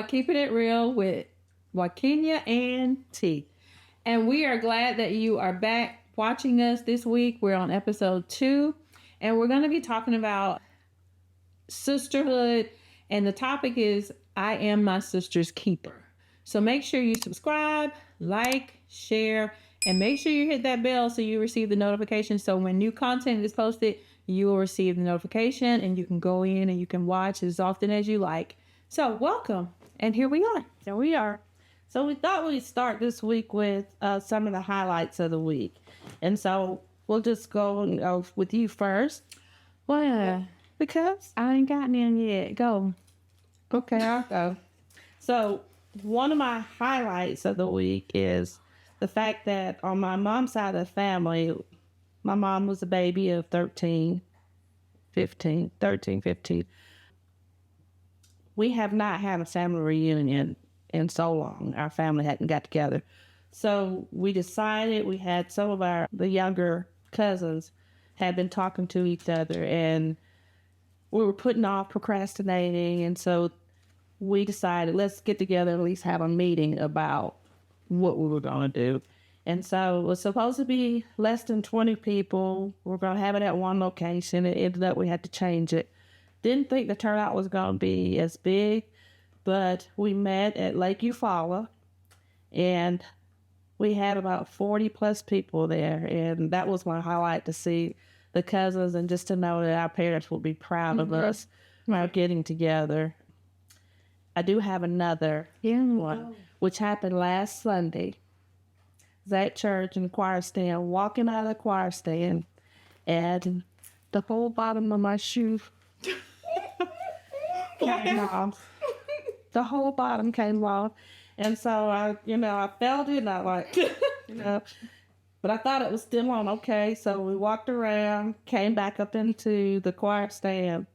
Keeping It Real with Wa-Kenya and T. And we are glad that you are back watching us this week. We're on episode 2, and we're going to be talking about sisterhood. And the topic is, I am my sister's keeper. So make sure you subscribe, like, share, and make sure you hit that bell so you receive the notification. So when new content is posted, you will receive the notification and you can go in and you can watch as often as you like. So welcome. And here we are. Here we are. So we thought we'd start this week with some of the highlights of the week. And so we'll just go with you first. Well, Because I ain't gotten in yet. Go. Okay, I'll go. So one of my highlights of the week is the fact that on my mom's side of the family, my mom was a baby of 13, 15. We have not had a family reunion in so long. Our family hadn't got together. So we decided, we had some of the younger cousins had been talking to each other, and we were putting off procrastinating. And so we decided, let's get together and at least have a meeting about what we were going to do. And so it was supposed to be less than 20 people. We were going to have it at one location. It ended up we had to change it. Didn't think the turnout was going to be as big, but we met at Lake Eufaula, and we had about 40 plus people there. And that was my highlight, to see the cousins and just to know that our parents will be proud of us for getting together. I do have another one, which happened last Sunday. I was at church in the choir stand, walking out of the choir stand, and the whole bottom of my shoe came off. The whole bottom came off. And so I felt it, and I but I thought it was still on. Okay, so we walked around, came back up into the choir stand.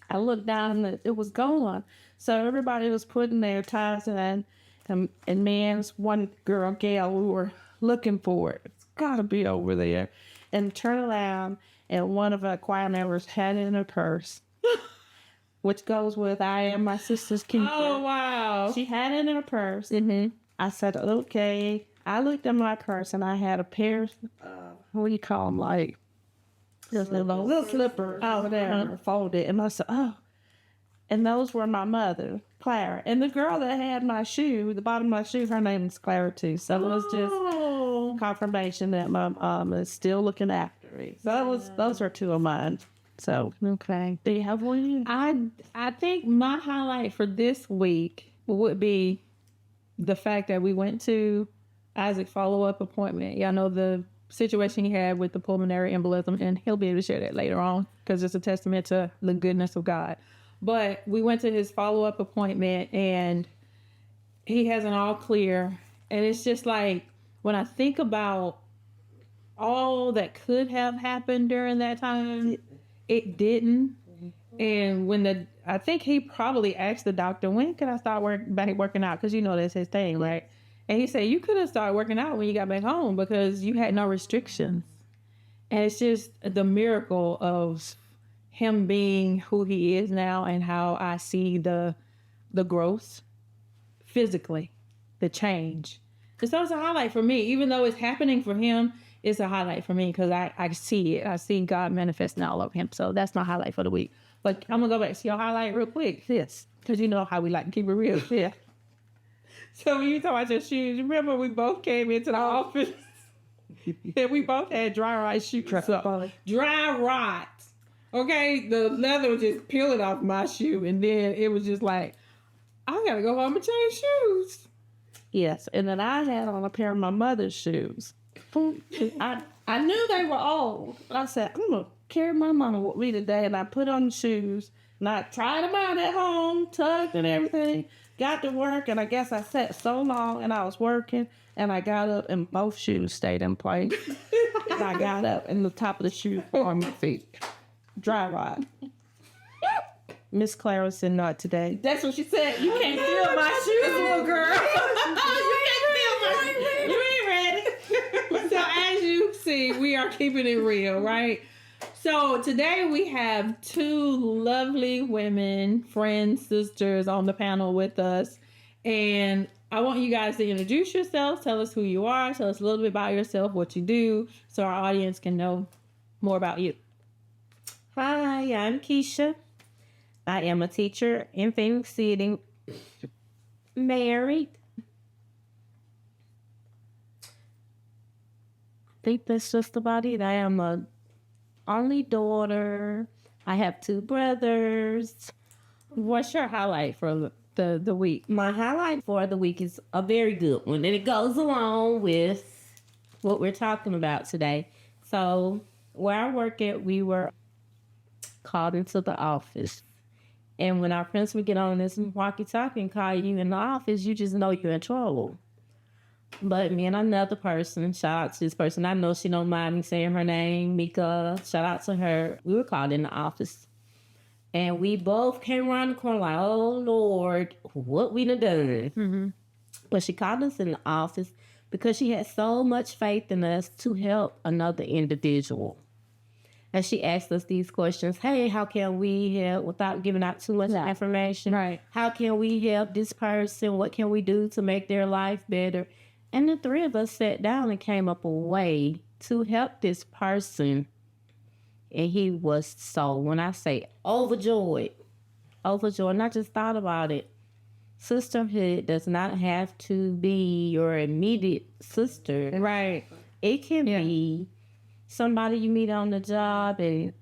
I looked down and it was gone. So everybody was putting their ties in, and me and this one girl, Gail, we were looking for it. It's got to be over there. And turn around, and one of our choir members had it in her purse, which goes with I am my sister's keeper. Oh, wow. She had it in her purse. Mm-hmm. I said, okay. I looked at my purse, and I had a pair of, what do you call them, like, little slippers over there, folded. And I said, oh. And those were my mother, Clara. And the girl that had my shoe, the bottom of my shoe, her name is Clara too. So it was just confirmation that my mom is still looking after me. So those are two of mine. So, Okay. do you have one? I think my highlight for this week would be the fact that we went to Isaac's follow-up appointment. Y'all know the situation he had with the pulmonary embolism, and he'll be able to share that later on because it's a testament to the goodness of God. But we went to his follow-up appointment, and he has an all clear. And it's just like, when I think about all that could have happened during that time, it didn't. And I think he probably asked the doctor, when can I start back working out? Because that's his thing, right? And he said, you could have started working out when you got back home because you had no restrictions. And it's just the miracle of him being who he is now, and how I see the growth physically, the change. So it's a highlight for me. Even though it's happening for him, it's a highlight for me because I see it. I see God manifesting all over him. So that's my highlight for the week. But I'm going to go back to your highlight real quick. Yes. Because you know how we like to keep it real. Yeah. So when you talk about your shoes, remember we both came into the office and we both had dry rot shoes. Dry rot. Okay, the leather was just peeling off my shoe, and then it was just like, I gotta go home and change shoes. Yes, and then I had on a pair of my mother's shoes. I knew they were old. I said, I'm gonna carry my mama with me today, and I put on the shoes, and I tried them out at home, tucked and everything. Got to work, and I guess I sat so long, and I was working, and I got up, and both shoes stayed in place. And I got up, and the top of the shoe on my feet. Dry rot. Miss Clara said not today. That's what she said. You can't feel my shoes, little girl. You can't feel my shoes. You ain't ready. So as you see, we are keeping it real, right? So today we have two lovely women, friends, sisters on the panel with us. And I want you guys to introduce yourselves, tell us who you are, tell us a little bit about yourself, what you do, so our audience can know more about you. Hi, I'm Keisha. I am a teacher in Phoenix City, married. I think that's just about it. I am a only daughter. I have two brothers. What's your highlight for the week? My highlight for the week is a very good one, and it goes along with what we're talking about today. So, where I work at, we were called into the office. And when our principal get on this walkie-talkie and call you in the office, you just know you're in trouble. But me and another person, shout out to this person, I know she don't mind me saying her name, Mika, shout out to her. We were called in the office. And we both came around the corner like, oh, Lord, what we done done. Mm-hmm. But she called us in the office because she had so much faith in us to help another individual. And she asked us these questions. Hey, how can we help without giving out too much information? Right. How can we help this person? What can we do to make their life better? And the three of us sat down and came up a way to help this person. And he was so, when I say overjoyed. And I just thought about it. Sisterhood does not have to be your immediate sister. Right. It can be somebody you meet on the job and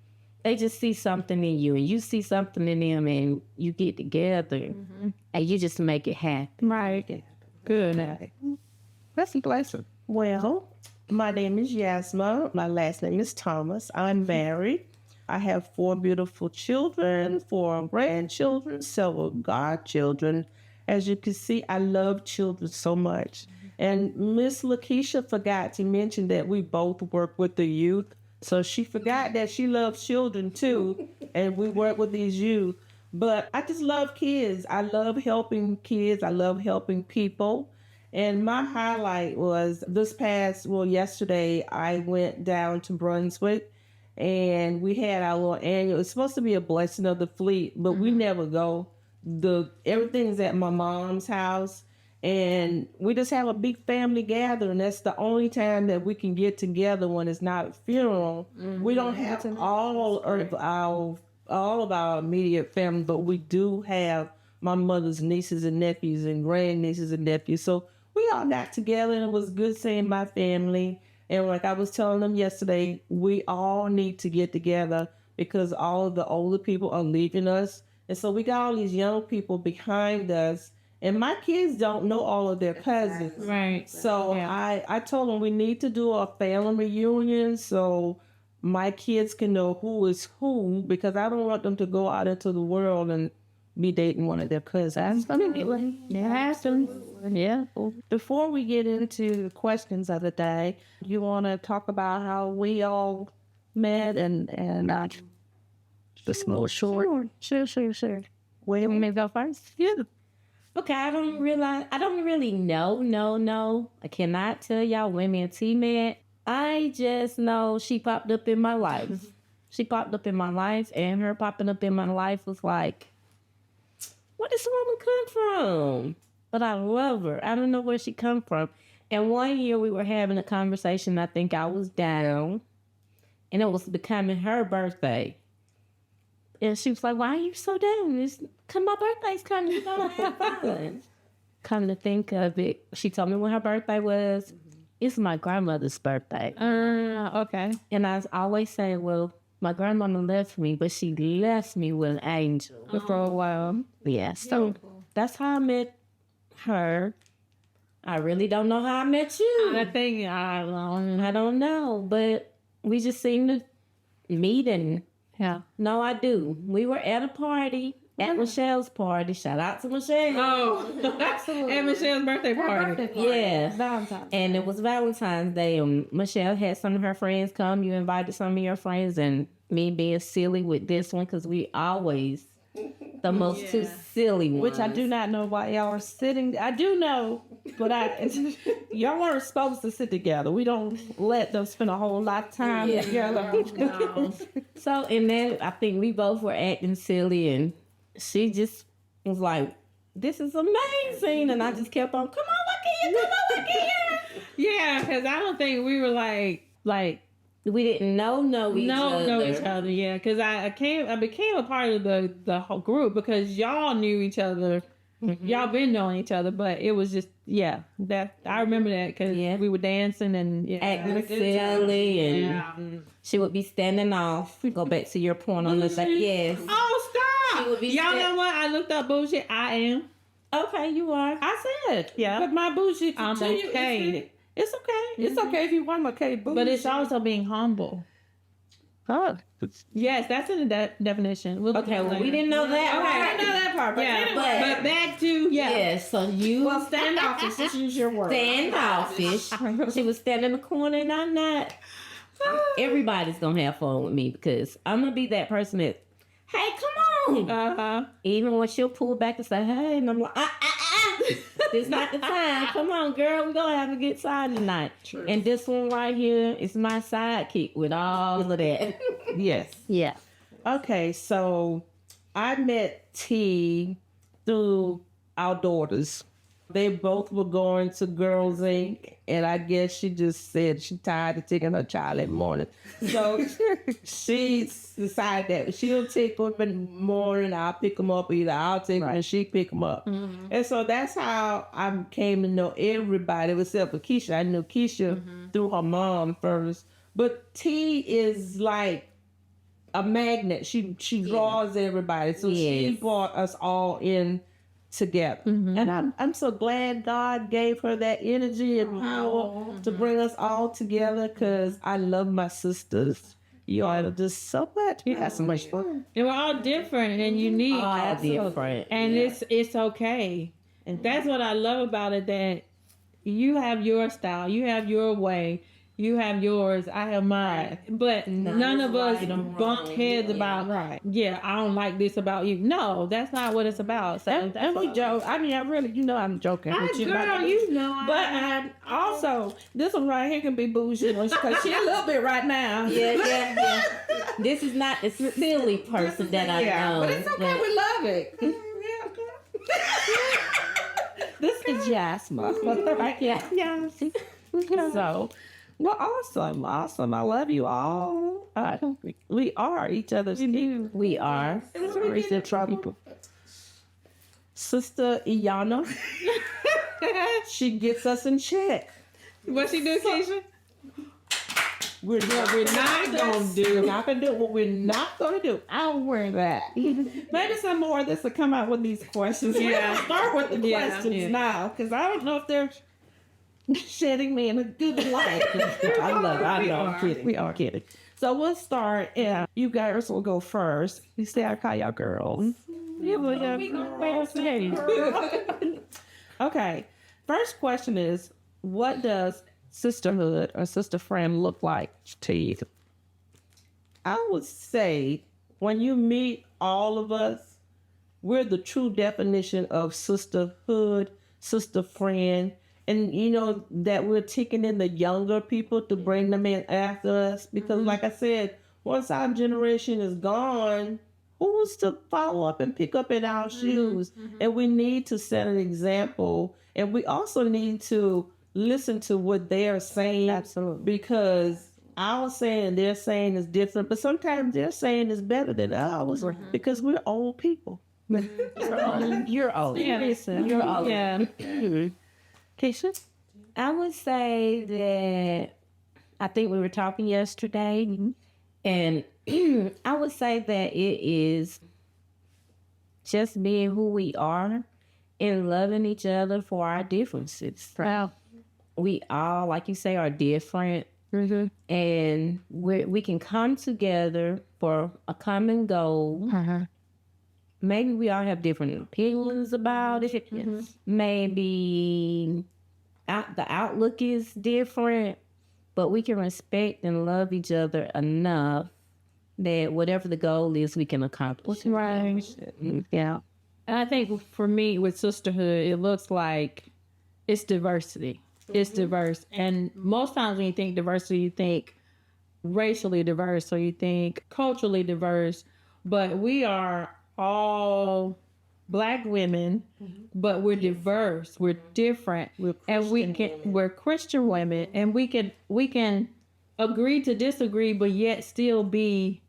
they just see something in you and you see something in them and you get together and you just make it happen. Right. Good. That's a blessing. Well, my name is Yasma. My last name is Thomas. I'm married. I have 4 beautiful children, 4 grandchildren, several godchildren. As you can see, I love children so much. And Miss Lakeisha forgot to mention that we both work with the youth. So she forgot that she loves children too, and we work with these youth. But I just love kids. I love helping kids. I love helping people. And my highlight was yesterday I went down to Brunswick and we had our little annual. It's supposed to be a blessing of the fleet, but we never go. Everything's at my mom's house. And we just have a big family gathering. That's the only time that we can get together when it's not a funeral. We don't have all of our immediate family, but we do have my mother's nieces and nephews and grandnieces and nephews. So we all got together and it was good seeing my family. And like I was telling them yesterday, we all need to get together because all of the older people are leaving us. And so we got all these young people behind us. And my kids don't know all of their cousins. Right. So I told them we need to do a family reunion so my kids can know who is who, because I don't want them to go out into the world and be dating one of their cousins. Yeah. Before we get into the questions of the day, you want to talk about how we all met and just a little short. Sure. Well, You want me to go first? yeah. Okay, I don't really know. I cannot tell y'all when me and T met. I just know she popped up in my life. She popped up in my life, and her popping up in my life was like, where does this woman come from? But I love her. I don't know where she come from. And one year we were having a conversation. I think I was down, and it was becoming her birthday. And she was like, why are you so down? My birthday's coming. You're going to have fun. Come to think of it, she told me when her birthday was. It's my grandmother's birthday. Okay. And I was always saying, well, my grandmother left me, but she left me with an angel. For a while. Yeah, so that's how I met her. I really don't know how I met you. I think I don't know, but we just seemed to meet and no, I do. We were at a party, at Michelle's party. Shout out to Michelle. Oh, absolutely. And Michelle's birthday party. Yeah. Valentine's. And it was Valentine's Day. And Michelle had some of her friends come. You invited some of your friends. And me being silly with this one because we always the most two silly ones. Which I do not know why y'all are sitting. I do know, but y'all weren't supposed to sit together. We don't let them spend a whole lot of time together. No. So, and then I think we both were acting silly, and she just was like, "This is amazing," and I just kept on, "Come on, Wa-Keepin, come on, Wa-Keepin." Yeah, because I don't think we were like We didn't know each other. Yeah, because I became a part of the whole group because y'all knew each other. Mm-hmm. Y'all been knowing each other, but it was just that I remember that because we were dancing and Acting silly, and she would be standing off. Go back to your point on the back. Yes. Oh, stop! She would be Y'all know what? I looked up bullshit. I am. Okay, you are. I said, Yeah. but my bullshit I'm continue. okay. It's okay. It's okay if you want okay bullshit. But it's also being humble. Huh. Yes, that's in the definition. We'll Okay, well, we didn't know that. Okay, I didn't know that part. But Yeah, anyway. but back to Yes, so you Well, standoffish. This is your word. standoffish. She was standing in the corner, and I'm not. Everybody's gonna have fun with me because I'm gonna be that person that, hey, come on. Even when she'll pull back and say, hey, and I'm like, it's not the time. Come on, girl, we're gonna have a good time tonight. True. And this one right here is my sidekick with all of that. Yes. Yeah. Okay, so I met T through our daughters. They both were going to Girls Inc. And I guess she just said she tired of taking her child every morning. So she decided that she'll take them in the morning, I'll pick them up, either I'll take them and she pick them up. Mm-hmm. And so that's how I came to know everybody except for Keisha. I knew Keisha through her mom first. But T is like a magnet. She draws everybody. So she brought us all in together. And I'm so glad God gave her that energy and power to bring us all together because I love my sisters. You all are just so much. We had so much fun. And we're all different and unique. All different. And it's okay. And that's what I love about it, that you have your style, you have your way, you have yours, I have mine. But none of us bumped heads about, I don't like this about you. No, that's not what it's about. So And we joke. I mean, I really, I'm joking with you. girl, you know. But I also, this one right here can be bullshit because she a little bit right now. Yeah. This is not the silly person that I know. But it's okay. We love it. This is Jasmine. Right? Yeah. So, well, awesome. I love you all. We are each other's keeper. We are. Recent trouble. Sister Iyana, she gets us in check. What she do, Keisha? We're not gonna do. Not gonna do what we're not gonna do. I don't worry that. Maybe some more of this will come out with these questions. Yeah. Start with the questions Yeah. now, because I don't know if they're shedding me in a good light. I love it. I know. I'm kidding. We are kidding. So we'll start. Yeah, you guys will go first. You say I call y'all girls. Okay. First question is, what does sisterhood or sister friend look like to you? I would say when you meet all of us, we're the true definition of sisterhood, sister friend. And that we're taking in the younger people to bring them in after us. Because like I said, once our generation is gone, who's to follow up and pick up in our shoes? And we need to set an example. And we also need to listen to what they're saying. Absolutely. Because our saying and their saying is different. But sometimes their saying is better than ours. Because we're old people. You're old. You're old. Yeah. Keisha? I would say that I think we were talking yesterday, and I would say that it is just being who we are and loving each other for our differences. Wow. We all, like you say, are different, and we can come together for a common goal. Maybe we all have different opinions about it. Maybe the outlook is different, but we can respect and love each other enough that whatever the goal is, we can accomplish it. Right. Yeah. And I think for me with sisterhood, it looks like it's diversity. It's diverse. And most times when you think diversity, you think racially diverse or you think culturally diverse, but we are all Black women, but we're diverse, we're different, we're Christian women, and we can agree to disagree, but yet still be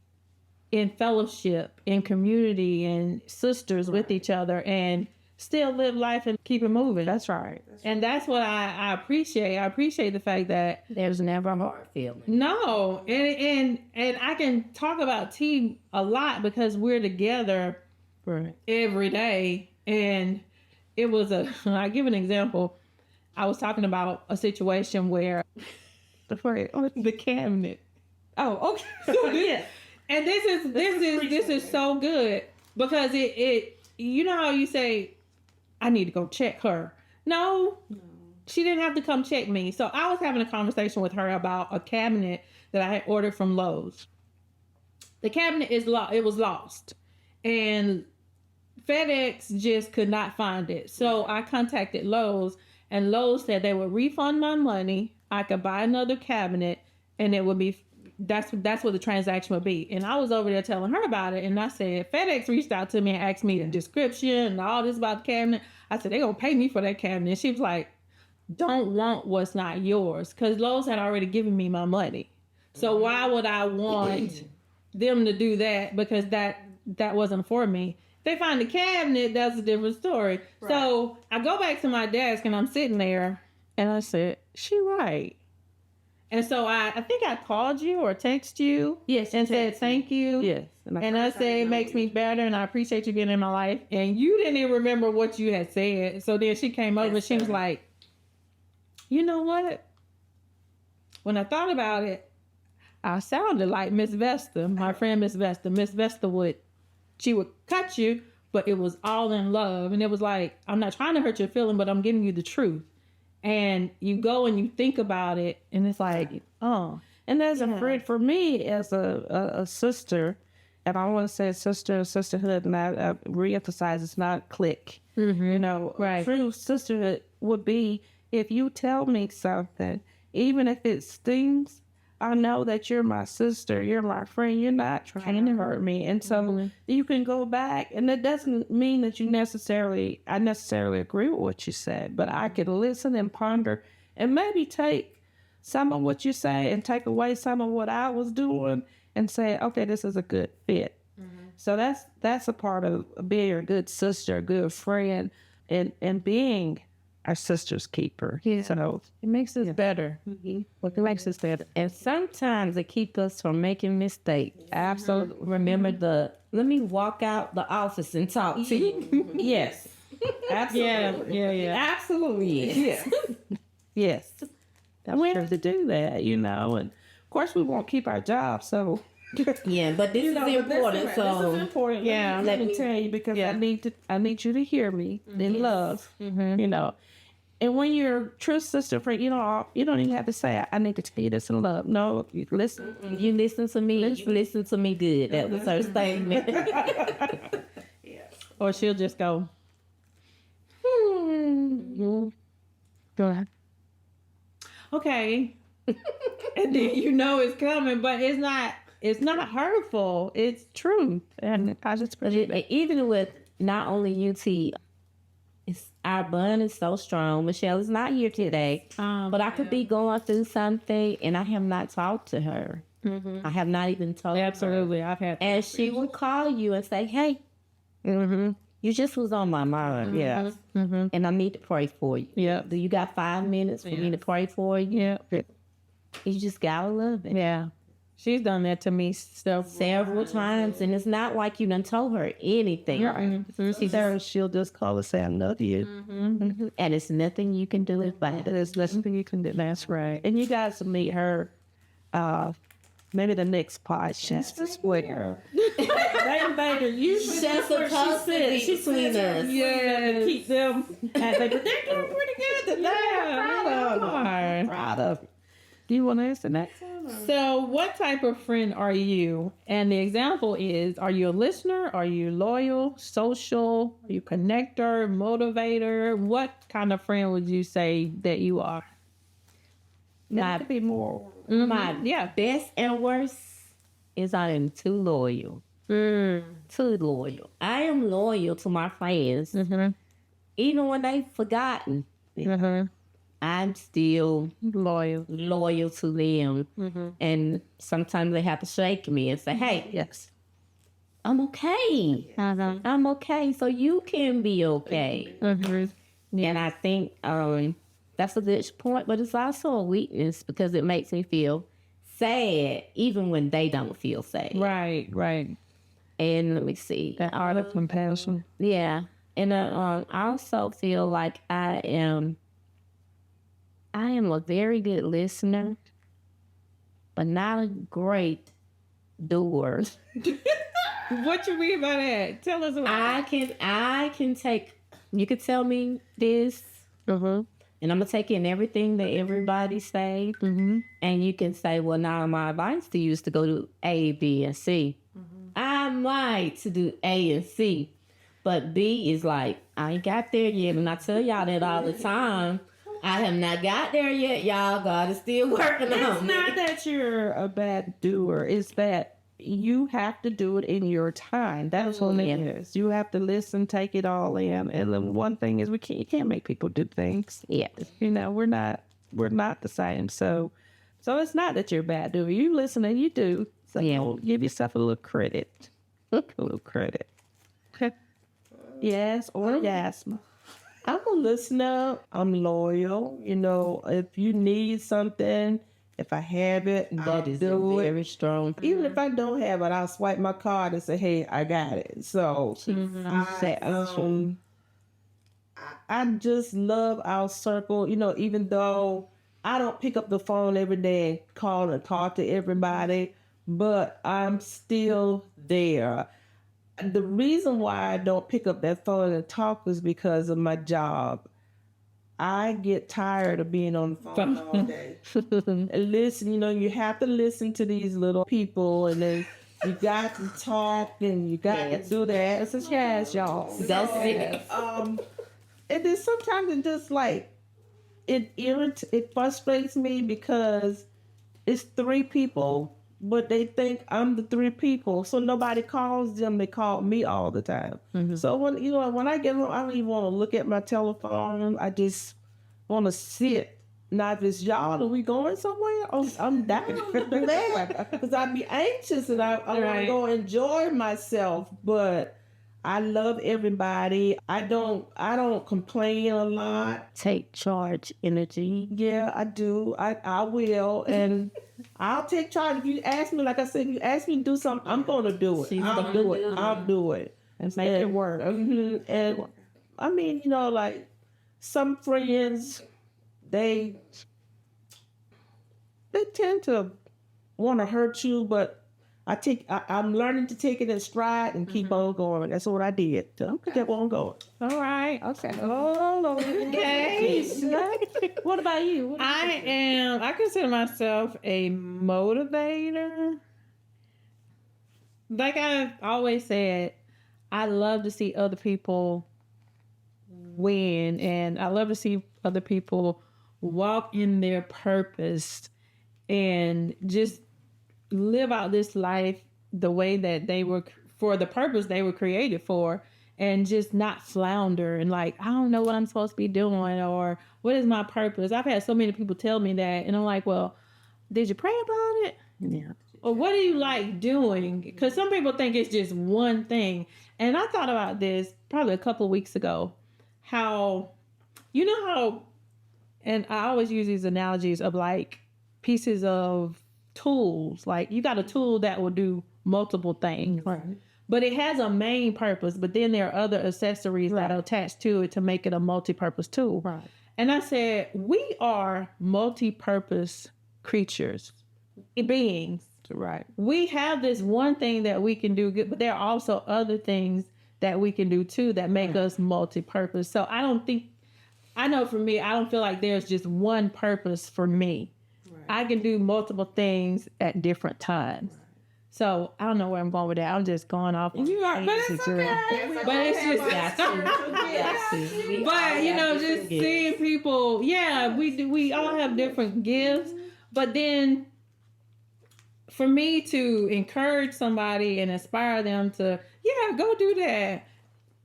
in fellowship, in community, and sisters with each other, and still live life and keep it moving. That's right. And that's what I appreciate. I appreciate the fact that There's never a hard feeling. no, and I can talk about T a lot because we're together Right. every day. And it was I give an example. I was talking about a situation where the cabinet. Oh, okay. So this, and this is so good because it you know how you say I need to go check her. No, she didn't have to come check me. So I was having a conversation with her about a cabinet that I had ordered from Lowe's. The cabinet it was lost, and FedEx just could not find it. So I contacted Lowe's, and Lowe's said they would refund my money. I could buy another cabinet, and it would be that's what the transaction would be. And I was over there telling her about it, and I said FedEx reached out to me and asked me the description and all this about the cabinet. I said they gonna pay me for that cabinet. And she was like, "Don't want what's not yours," because Lowe's had already given me my money. So why would I want them to do that? Because that wasn't for me. They find the cabinet, that's a different story. Right. So I go back to my desk and I'm sitting there and I said, she right. And so I think I called you or texted you. Yes. And said thank you. Yes. And I said it makes me better and I appreciate you being in my life. And you didn't even remember what you had said. So then she came over and she was like, you know what? When I thought about it, I sounded like Miss Vesta, my friend Miss Vesta. Miss Vesta she would cut you, but it was all in love. And it was like, I'm not trying to hurt your feeling, but I'm giving you the truth. And you go and you think about it, and it's like, oh. And as a friend, for me, as a sister, and I want to say sisterhood, and I reemphasize it's not clique. Mm-hmm. You know, right. True sisterhood would be if you tell me something, even if it stings, I know that you're my sister, you're my friend, you're not trying to hurt me. And so you can go back, and that doesn't mean that I necessarily agree with what you said, but I can listen and ponder and maybe take some of what you say and take away some of what I was doing and say, okay, this is a good fit. Mm-hmm. So that's a part of being a good sister, a good friend, and being our sister's keeper. Yeah. So it makes us better. Mm-hmm. It makes us better. And sometimes it keeps us from making mistakes. Absolutely. Remember let me walk out the office and talk to you. Yes. Absolutely. Yeah. Absolutely. Yes. Yes. We have to do that, you know. And of course we won't keep our job, so yeah, but this is important. This is important. Yeah. Let me tell you, because I need you to hear me in love. Mm-hmm. You know. And when you're a true sister friend, you don't even have to say, I need to tell you this in love. No, you listen. You listen to me. Listen to me good. That was her statement. Or she'll just go, Go ahead. Okay. And then you know it's coming, but it's not hurtful. It's truth. And I just even with not only UT, our bond is so strong. Michelle is not here today, but I could be going through something and I have not talked to her. Mm-hmm. I have not even told her. Absolutely. I've had that. And she would call you and say, hey, you just was on my mind. Mm-hmm. Yeah. Mm-hmm. And I need to pray for you. Yeah. Do you got 5 minutes for me to pray for you? Yeah. You just gotta love it. Yeah. She's done that to me several times, and it's not like you done told her anything. Mm-hmm. She'll just call and say, I love you. Mm-hmm. And it's nothing you can do about it. There's nothing you can do. That's right. And you guys will meet her maybe the next podcast. I swear. They invited you. That's supposed to be between us. Yeah. Keep them. They're doing pretty good today. Proud of you. Do you want to answer that? So what type of friend are you? And the example is, are you a listener? Are you loyal, social? Are you a connector, motivator? What kind of friend would you say that you are? That could be more. My best and worst is I am too loyal. Too loyal. I am loyal to my friends. Even when they've forgotten, I'm still Loyal. to them. And sometimes they have to shake me and say, hey, Yes. I'm okay. I'm okay. So you can be okay. And I think that's a good point, but it's also a weakness because it makes me feel sad even when they don't feel sad. Right, right. And let me see. That art of compassion. Yeah. And I also feel like I am a very good listener, but not a great doer. What you mean by that? Tell us about I can take, you could tell me this, and I'm going to take in everything that everybody say, and you can say, well, now my advice to you is to go to A, B, and C. I might to do A and C, but B is like, I ain't got there yet, and I tell y'all that all the time. I have not got there yet, y'all. God is still working It's on me. not that you're a bad doer. It's that you have to do it in your time. That's what it is. You have to listen, take it all in. And then one thing is you can't make people do things. Yeah. You know, we're not the same. So it's not that you're a bad doer. You listen and you do. So give yourself a little credit. A little credit. Yes or yes. I'm a listener. I'm loyal. You know, if you need something, if I have it, That is do it. very strong. Even if I don't have it, I'll swipe my card and say, "Hey, I got it." So I just love our circle. You know, even though I don't pick up the phone every day and call and talk to everybody, but I'm still there. The reason why I don't pick up that phone and talk is because of my job. I get tired of being on the phone all day. Listen, you know, you have to listen to these little people, and then you got to talk, and you got to do that. It's a jazz, y'all. That's it. And then sometimes it just like, it frustrates me because it's three people, but they think I'm the three people. So nobody calls them. They call me all the time. So when I get home, I don't even want to look at my telephone. I just want to sit. Now, if it's y'all, are we going somewhere? Oh, I'm down for that. Because I'd be anxious and I want to go enjoy myself. But I love everybody. I don't complain a lot. Take charge energy. Yeah, I do. I will. And I'll take charge. If you ask me, like I said, if you ask me to do something, I'm going to do it. I'll do it. And make it work. And I mean, you know, like some friends, they tend to want to hurt you, but I'm learning to take it in stride and keep on going. That's what I did. I'm gonna keep on going. All right. Okay. Oh, okay. What about you? I consider myself a motivator. Like I've always said, I love to see other people win, and I love to see other people walk in their purpose and just live out this life the way that they were, for the purpose they were created for, and just not flounder and like, I don't know what I'm supposed to be doing, or what is my purpose. I've had so many people tell me that, and I'm like, well, did you pray about it? Yeah. Or what do you like doing? Because some people think it's just one thing. And I thought about this probably a couple of weeks ago, how, you know how, and I always use these analogies of like pieces of tools. Like you got a tool that will do multiple things, Right. but it has a main purpose, but then there are other accessories that are attached to it to make it a multi-purpose tool. Right. And I said, we are multi-purpose creatures, beings. Right. We have this one thing that we can do good, but there are also other things that we can do too that make us multi-purpose. So I know for me, I don't feel like there's just one purpose for me. Right. I can do multiple things at different times. Right. So I don't know where I'm going with that. I'm just going off. You are, but it's okay. But it's just, but you know, just seeing people. Yeah, we all have different gifts. But then for me to encourage somebody and inspire them to, yeah, go do that.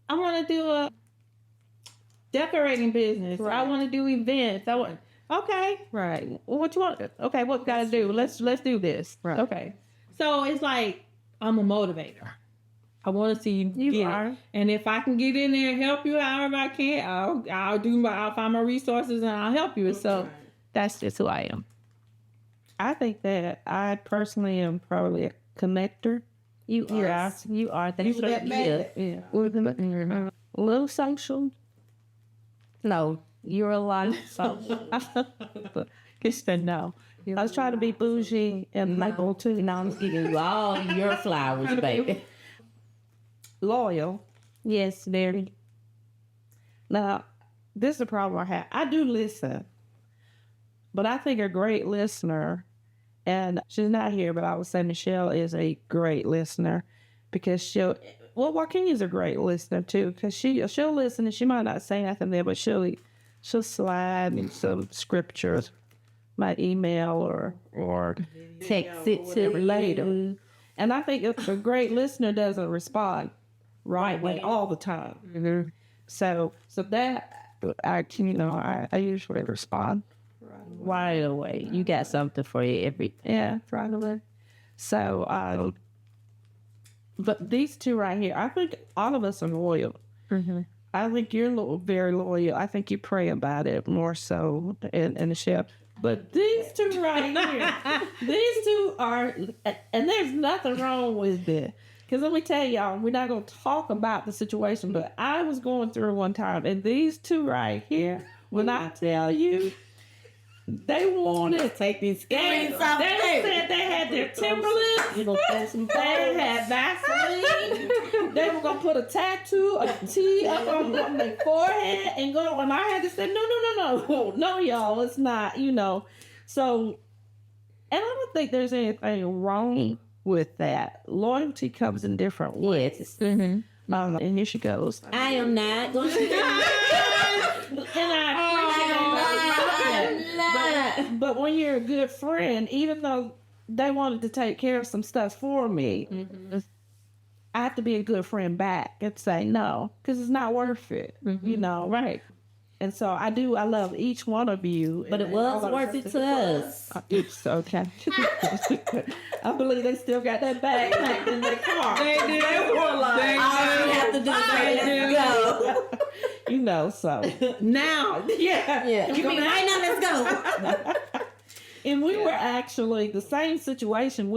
I want to do a decorating business. Right. I want to do events. Okay. Right. Well, what you want? Okay, what we got to do? Let's do this. Right. Okay. So it's like I'm a motivator. I want to see you get it. And if I can get in there and help you however I can, I'll find my resources and I'll help you. So that's just who I am. I think that I personally am probably a connector. You are. That's what Yeah. A little social. No, you're a lot of social. Guess that no. I was trying to be bougie and like go to. Now I'm giving you all your flowers, baby. Loyal. Yes, very. Now, this is the problem I have. I do listen, but I think a great listener, and she's not here, but I would say Michelle is a great listener because Joaquin is a great listener too because she'll listen and she might not say nothing there, but she'll slide me some scriptures, my email or text it to later. And I think if a great listener doesn't respond right way all the time. Mm-hmm. So that I usually respond right away. You got something for you right away. So but these two right here, I think all of us are loyal. Mm-hmm. I think you're very loyal. I think you pray about it more so in the ship. But these two right here, these two are, and there's nothing wrong with it. Because let me tell y'all, we're not going to talk about the situation, but I was going through one time, and these two right here, when I tell you, they wanted to take these scans. They said they had their Timberlands, they had Vaseline, they were going to put a tattoo, a T up on their forehead, and go, and I had to say, no, y'all, it's not, So, and I don't think there's anything wrong with that. Loyalty comes in different ways. Yes. Mm-hmm. And here she goes. I am not going to. And I appreciate that. But when you're a good friend, even though they wanted to take care of some stuff for me, I have to be a good friend back and say no, because it's not worth it. Right? And so I love each one of you. But it was worth it to us. It's okay. I believe they still got that bag packed in their car. They do. All we have to do is go. So. Now. Yeah. You mean right now, let's go. And we were actually, the same situation,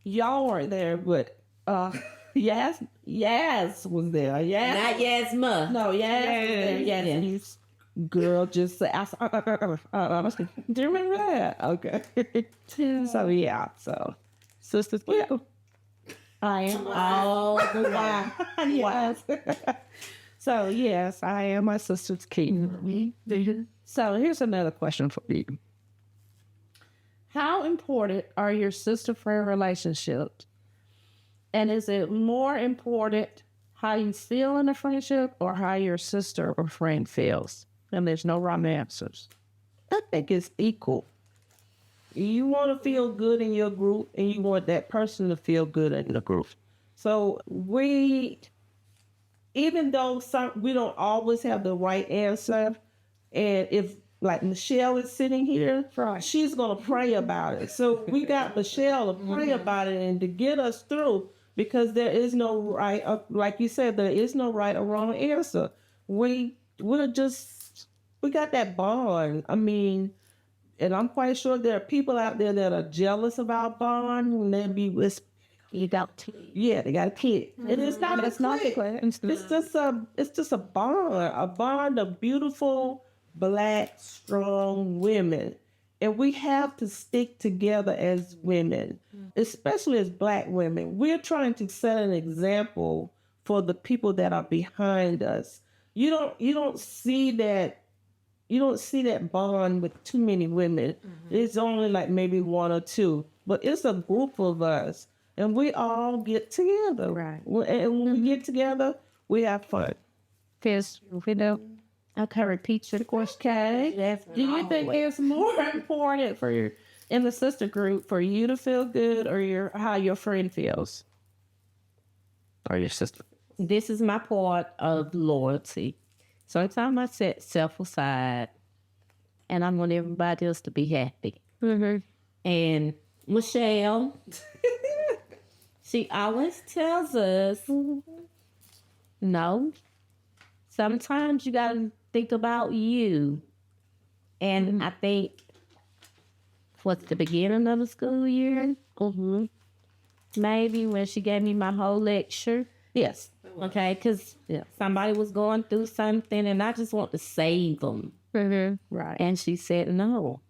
y'all weren't there, but Yaz was there. Yaz. Not Yasma. No, Yaz. Yaz. Girl, just say, do you remember that? Okay. So, sisters, I am all the while. Yes. So, yes, I am my sister's keeper. So, here's another question for you. How important are your sister-friend relationships? And is it more important how you feel in a friendship or how your sister or friend feels? And there's no wrong answers. I think it's equal. You want to feel good in your group and you want that person to feel good in the group. So even though we don't always have the right answer, and if like Michelle is sitting here, she's going to pray about it. So we got Michelle to pray about it and to get us through. Because there is no right, like you said, there is no right or wrong answer. We got that bond. I mean, and I'm quite sure there are people out there that are jealous about bond when they be whispering. You got to. Yeah, they got a kid. And it's not the class. It's just a bond of beautiful, Black, strong women. And we have to stick together as women, especially as Black women. We're trying to set an example for the people that are behind us. You don't see that bond with too many women. It's only like maybe one or two, but it's a group of us, and we all get together. Right. And when we get together, we have fun. Because Okay, repeat your question. Okay. Do you think it's more important for your in the sister group for you to feel good or how your friend feels? Or your sister? This is my part of loyalty. Sometimes I set self aside and I want everybody else to be happy. Mm-hmm. And Michelle, she always tells us, no, sometimes you got to think about you. And I think, what's the beginning of the school year? Mm-hmm. Maybe when she gave me my whole lecture. Yes. Okay, because somebody was going through something and I just want to save them. Mm-hmm. Right. And she said, no,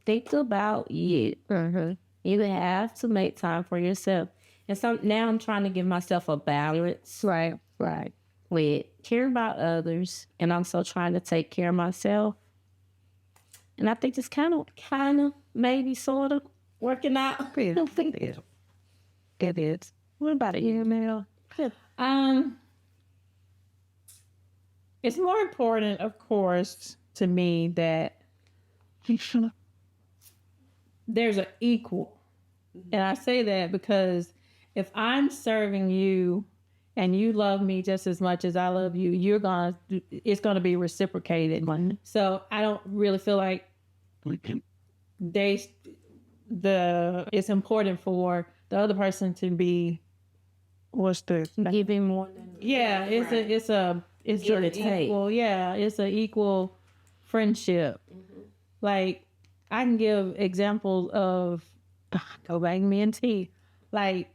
think about you. Mm-hmm. You have to make time for yourself. And so now I'm trying to give myself a balance. Right. With caring about others and also trying to take care of myself. And I think it's kind of, maybe sort of working out. It is. What about you, Mel? It's more important, of course, to me that there's an equal. And I say that because if I'm serving you and you love me just as much as I love you, it's gonna be reciprocated. So I don't really feel like it's important for the other person to be Giving more than it's an equal it's an equal friendship. Like I can give examples of go back to me and T. Like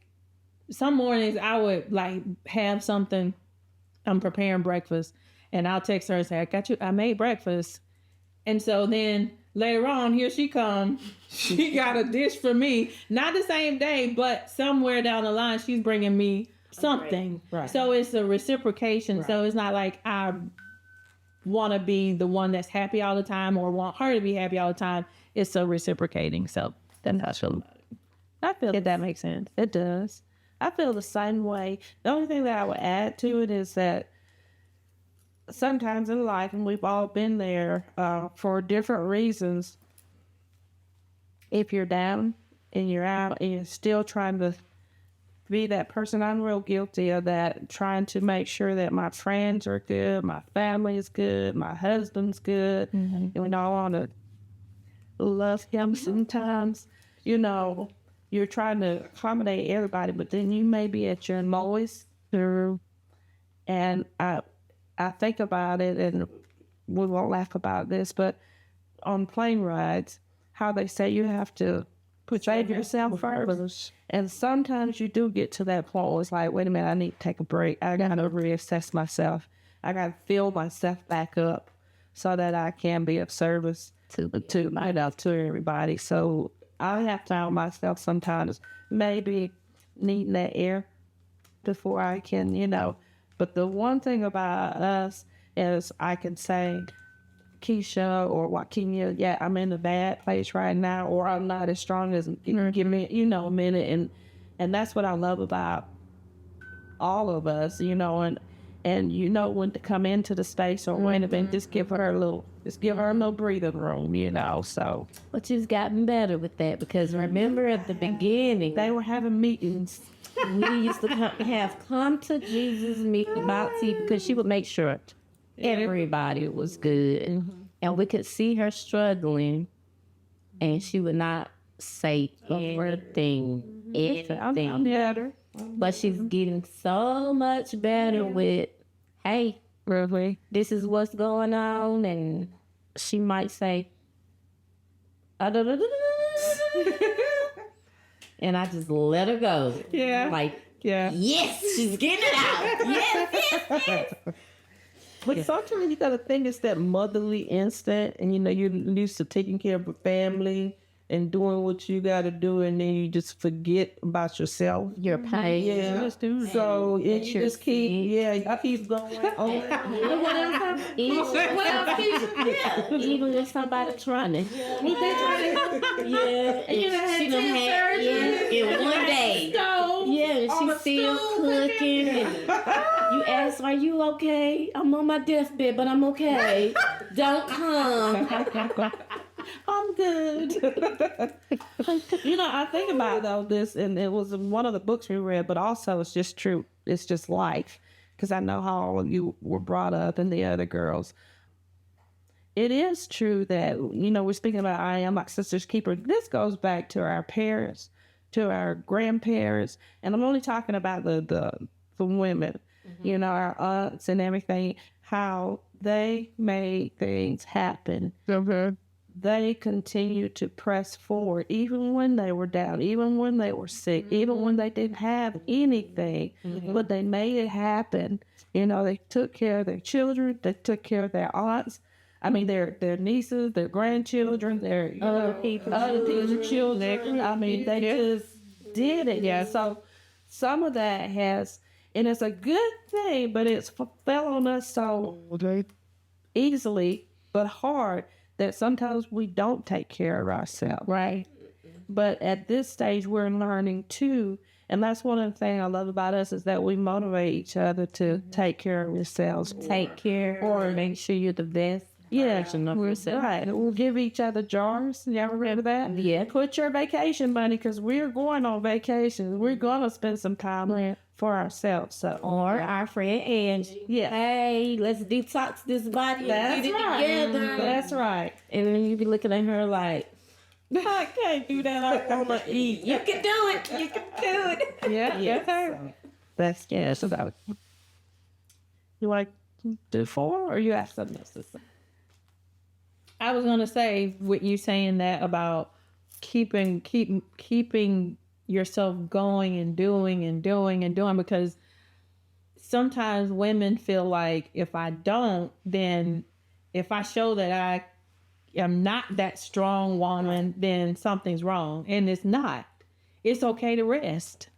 some mornings I would like have something, I'm preparing breakfast and I'll text her and say, I made breakfast. And so then later on, here she comes. She got a dish for me. Not the same day, but somewhere down the line, she's bringing me something. Right. So it's a reciprocation. Right. So it's not like I want to be the one that's happy all the time or want her to be happy all the time. It's a reciprocating. So that's how I feel about it. I feel if that makes sense. It does. I feel the same way. The only thing that I would add to it is that sometimes in life, and we've all been there for different reasons, if you're down and you're out and you're still trying to be that person, I'm real guilty of that, trying to make sure that my friends are good, my family is good, my husband's good, and we all want to love him sometimes. You know, you're trying to accommodate everybody, but then you may be at your lowest. And I think about it, and we won't laugh about this, but on plane rides, how they say you have to save yourself first. And sometimes you do get to that point where it's like, wait a minute, I need to take a break. I got to reassess myself. I got to fill myself back up so that I can be of service to everybody. So I have to find myself sometimes maybe needing that air before I can, But the one thing about us is I can say, Keisha or Wa-Keepin, I'm in a bad place right now, or I'm not as strong as, give me, a minute. And that's what I love about all of us, and when to come into the space or when to just give her a little breathing room, so. But you've gotten better with that because remember at the beginning, they were having meetings. We used to have come to Jesus meeting about tea because she would make sure everybody was good. And we could see her struggling and she would not say anything. But she's getting so much better with, hey, this is what's going on. And she might say, and I just let her go. Yeah. Yes, she's getting it out. Yes. But sometimes you gotta think it's that motherly instinct, and you're used to taking care of a family and doing what you gotta do, and then you just forget about yourself. Your pain. Yeah. So you just keep going. Even if somebody's running. Yeah. She done had in one day. Yeah, she you still cooking. And you ask, are you okay? I'm on my deathbed, but I'm okay. Don't come. I'm good. I think about though this, and it was one of the books we read, but also it's just true. It's just life, because I know how all of you were brought up and the other girls. It is true that, we're speaking about I am my sister's keeper. This goes back to our parents, to our grandparents, and I'm only talking about the women, our aunts and everything, how they made things happen. Okay. They continued to press forward, even when they were down, even when they were sick, even when they didn't have anything, but they made it happen. They took care of their children, they took care of their aunts. I mean, their nieces, their grandchildren, their other people's children. I mean, they just did it. Yeah. So some of that has, and it's a good thing, but it's fell on us so easily, but hard, that sometimes we don't take care of ourselves. Right. But at this stage, we're learning too. And that's one of the things I love about us, is that we motivate each other to take care of yourselves. Take care or make sure you're the best. Yeah, right. We'll give each other jars. You ever read of that? Yeah. Put your vacation money, because we're going on vacation. We're going to spend some time for ourselves. So, or our friend Angie. Yeah. Hey, let's detox this body. That's and get right. it together. That's right. And then you be looking at her like, I can't do that. I want to eat. you can do it. You can do it. Yeah. Yes. That's So that you want to do 4, or you have something else to say? I was gonna say, with you saying that about keeping yourself going and doing, because sometimes women feel like if I don't, then if I show that I am not that strong woman, then something's wrong, and it's not. It's okay to rest.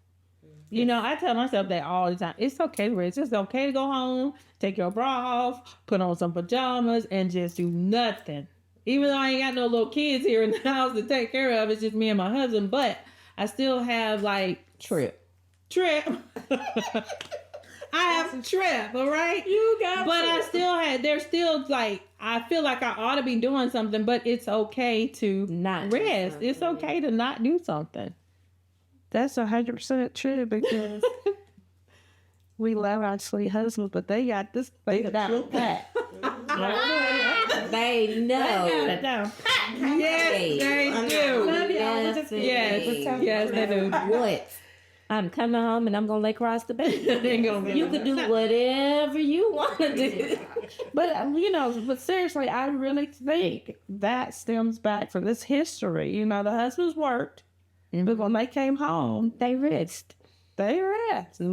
I tell myself that all the time. It's okay to rest. It's okay to go home, take your bra off, put on some pajamas, and just do nothing. Even though I ain't got no little kids here in the house to take care of, it's just me and my husband, but I still have trip. I have trip, all right? You got But I still there's still I feel like I ought to be doing something, but it's okay to not rest. It's okay to not do something. That's 100% true, because we love our sweet husbands, but they got this figured out. They know. Yes, they do. Yes, they do. What? I'm coming home and I'm gonna lay across the bed. You can do whatever you want to do. But seriously, I really think that stems back from this history. The husbands worked, but when they came home, They rest. they rest. The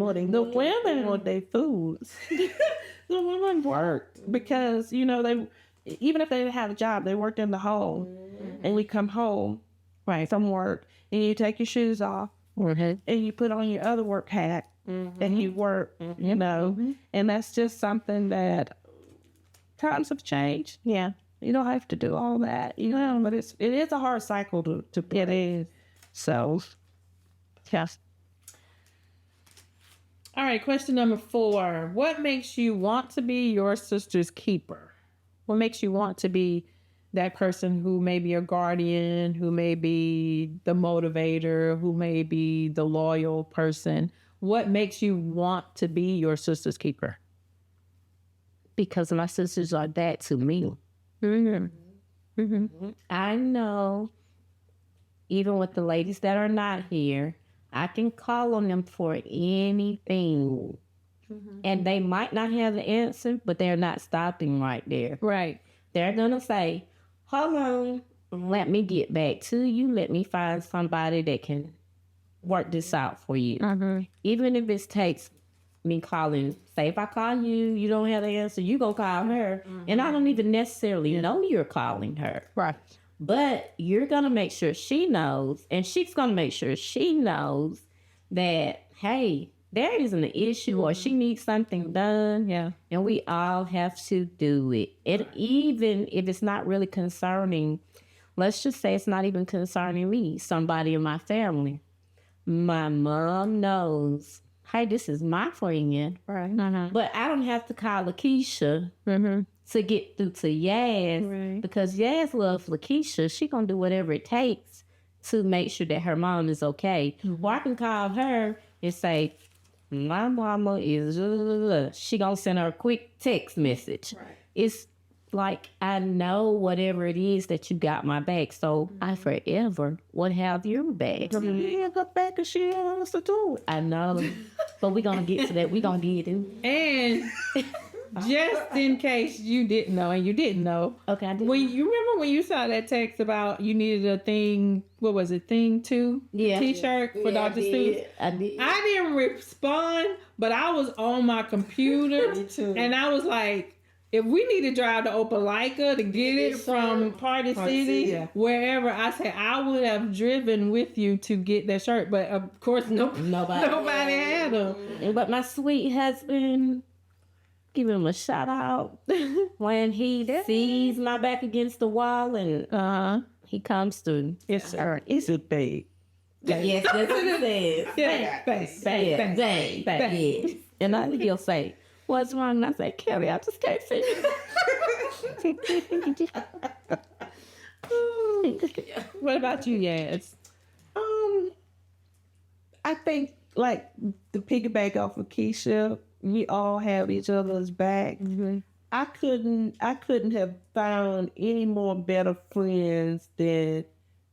women were their foods. The women worked because, they, even if they didn't have a job, they worked in the home. And we come home from work, and you take your shoes off, and you put on your other work hat, and you work, and that's just something that times have changed. Yeah. You don't have to do all that, but it is a hard cycle to break. It is. So, yes. All right, question number 4. What makes you want to be your sister's keeper? What makes you want to be that person who may be a guardian, who may be the motivator, who may be the loyal person? What makes you want to be your sister's keeper? Because my sisters are that to me. I know, even with the ladies that are not here, I can call on them for anything. And they might not have the answer, but they're not stopping right there. Right. They're going to say, hold on, let me get back to you. Let me find somebody that can work this out for you. Even if it takes me calling, say if I call you, you don't have the answer, you go call her. And I don't even necessarily know you're calling her. Right. But you're going to make sure she knows, and she's going to make sure she knows that, hey, there isn't an issue or she needs something done. Yeah. And we all have to do it. And even if it's not really concerning, let's just say it's not even concerning me, somebody in my family. My mom knows hey, this is my friend. Right. But I don't have to call Lakeisha to get through to Yaz. Right. Because Yaz loves Lakeisha. She going to do whatever it takes to make sure that her mom is okay. Or I can call her and say, my mama is... She going to send her a quick text message. Right. It's like, I know whatever it is that you got my back. So I forever would have your back. Yeah, her back and she wants to do it. I know. But we're going to get to that. We're going to get it. And just in case you didn't know, and you didn't know. Okay, I did. When you remember when you saw that text about you needed a thing, what was it, thing 2? Yeah. T-shirt for Dr. Seuss? I did. I didn't respond, but I was on my computer. Me too. And I was like, if we need to drive to Opelika to get it from Party City, yeah. wherever, I said I would have driven with you to get that shirt. But of course, nobody had them. But my sweet husband, give him a shout out when he sees my back against the wall and he comes through. Yes, sir. Is it big? Yes, that's what it says. Yeah, bang. Yes. And he'll say, what's wrong? And I say, Kelly, I just can't finish. What about you, Yaz? I think like the piggyback off of Keisha, we all have each other's back. I couldn't have found any more better friends than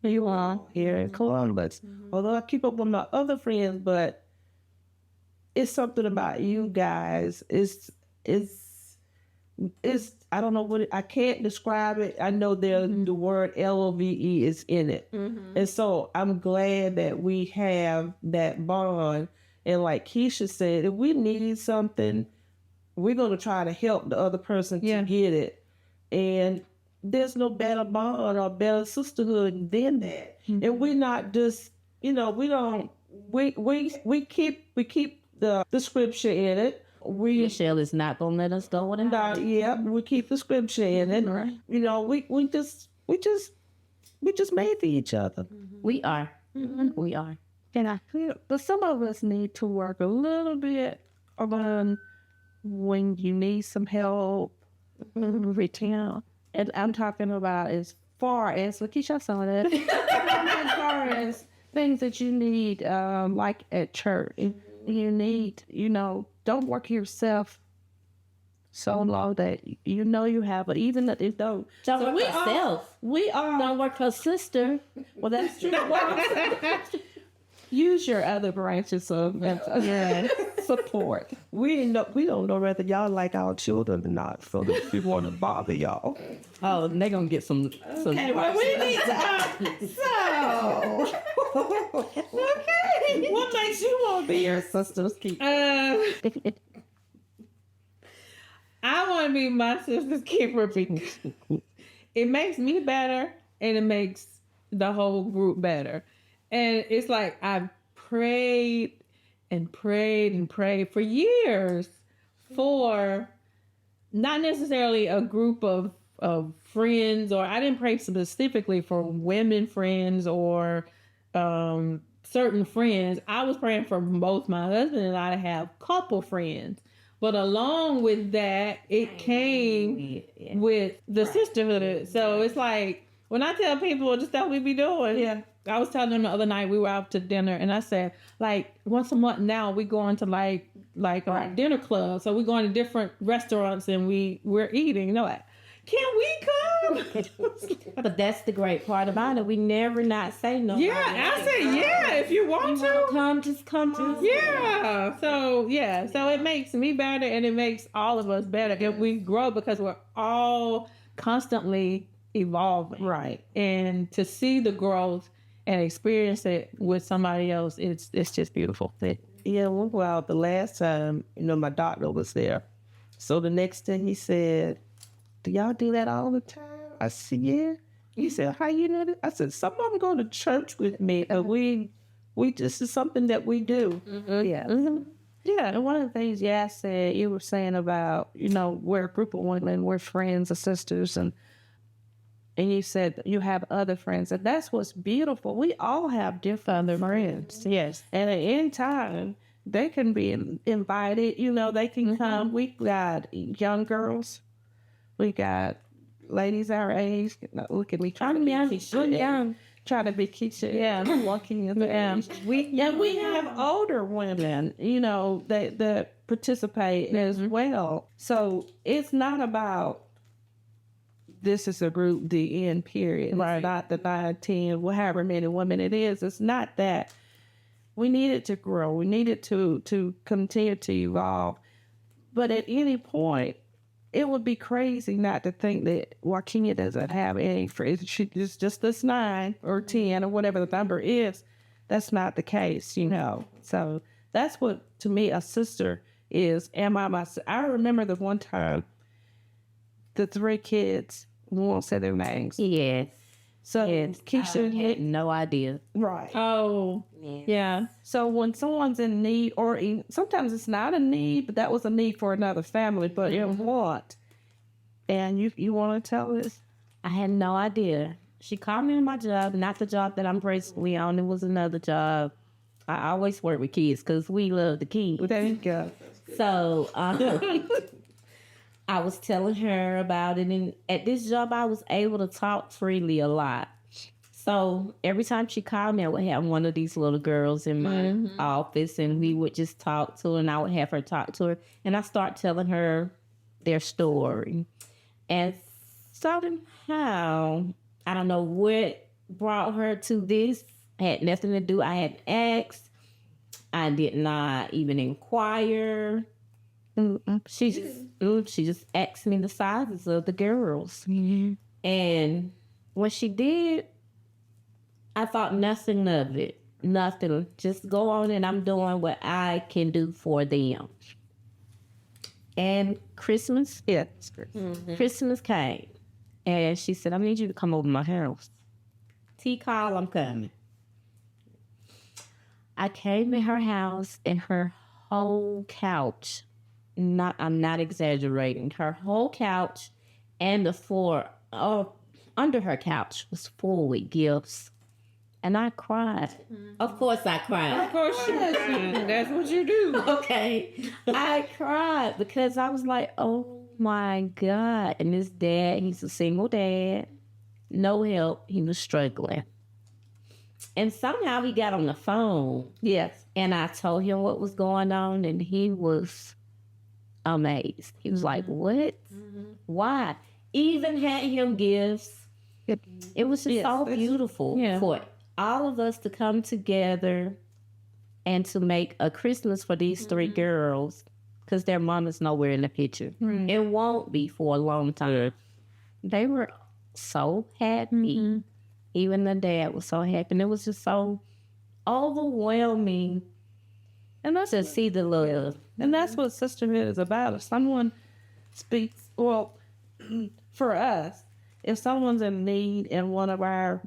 you are here in Columbus. Although I keep up with my other friends, but it's something about you guys. It's I don't know I can't describe it. I know the word LOVE is in it. And so I'm glad that we have that bond. And like Keisha said, if we need something, we're going to try to help the other person to get it. And there's no better bond or better sisterhood than that. And we're not just, we keep the scripture in it. Michelle is not gonna let us go with it. We keep the scripture in it. Right. We just made for each other. We are. We are. And I feel, but some of us need to work a little bit on when you need some help, return. And I'm talking about as far as Lakeisha saw that. As far as things that you need, like at church, you need, don't work yourself so long that you have it, even if it don't. Don't work herself. Don't work her sister. Well, that's true. Use your other branches of support. We don't know whether y'all like our children or not, so that we want to bother y'all. Oh, and they're gonna get some. Okay, well, we need to. So, okay, what makes you want to be your sister's keeper? I want to be my sister's keeper because it makes me better and it makes the whole group better. And it's like I've prayed and prayed and prayed for years for not necessarily a group of friends, or I didn't pray specifically for women friends or certain friends. I was praying for both my husband and I to have couple friends. But along with that, it came with the sisterhood. So it's like, when I tell people just that we be doing, I was telling them the other night we were out to dinner, and I said, like, once a month now we going to like a dinner club. So we're going to different restaurants and we're eating. Can we come? But that's the great part about it. We never not say no. Yeah, I say if you want to come, just come. So it makes me better and it makes all of us better if we grow, because we're all constantly evolving. Right. And to see the growth and experience it with somebody else, it's just beautiful. Yeah, well, the last time, my doctor was there. So the next day he said, do y'all do that all the time? I said, yeah. He said, how you know that? I said, some of them go to church with me, and we just, is something that we do. Yeah. Yeah, and one of the things said, you were saying about, we're a group of women, we're friends or sisters, and you said you have other friends, and that's what's beautiful. We all have different other friends. Yes. And at any time, they can be invited. You know, they can come. We got young girls. We got ladies our age. Look at me trying to be Keisha. Trying to be Keisha. Yeah, walking in the age. We have older women, you know, that participate as well. So it's not about this is a group, the end period. Right. It's not the 9, 10, however many women it is. It's not that. We need it to grow. We need it to continue to evolve. But at any point, it would be crazy not to think that Wa-Keepin doesn't have any friends. It's just this 9 or 10 or whatever the number is. That's not the case, you know. So that's what, to me, a sister is. Am I my sister? I remember the one time, the 3 kids, we won't say their names. Yes. So Keisha had no idea. Right. Oh, yeah. So when someone's in need, or sometimes it's not a need, but that was a need for another family, but it want. And you want to tell us? I had no idea. She called me on my job, not the job that I'm presently on. It was another job. I always work with kids because we love the kids. There you go. So I was telling her about it, and at this job, I was able to talk freely a lot. So every time she called me, I would have one of these little girls in my office, and we would just talk to her, and I would have her talk to her, and I start telling her their story. And somehow, I don't know what brought her to this, had nothing to do. I had asked. I did not even inquire. She just asked me the sizes of the girls. And when she did, I thought nothing of it. Nothing. Just go on and I'm doing what I can do for them. And Christmas? Yes. Christmas came. And she said, I need you to come over to my house. T-call, I'm coming. I came in her house and her whole couch, I'm not exaggerating, her whole couch and the floor under her couch was full with gifts. And I cried. Of course I cried. Of course you did. That's what you do. Okay. I cried because I was like, oh my God. And this dad, he's a single dad. No help. He was struggling. And somehow he got on the phone. Yes. And I told him what was going on, and he was amazed. He was like, what? Why? Even had him gifts. It was just so beautiful for all of us to come together and to make a Christmas for these 3 girls, because their mom is nowhere in the picture. It won't be for a long time. They were so happy. Even the dad was so happy. And it was just so overwhelming. And that's to see the love. And that's what sisterhood is about. If someone speaks, well, for us, if someone's in need and one of our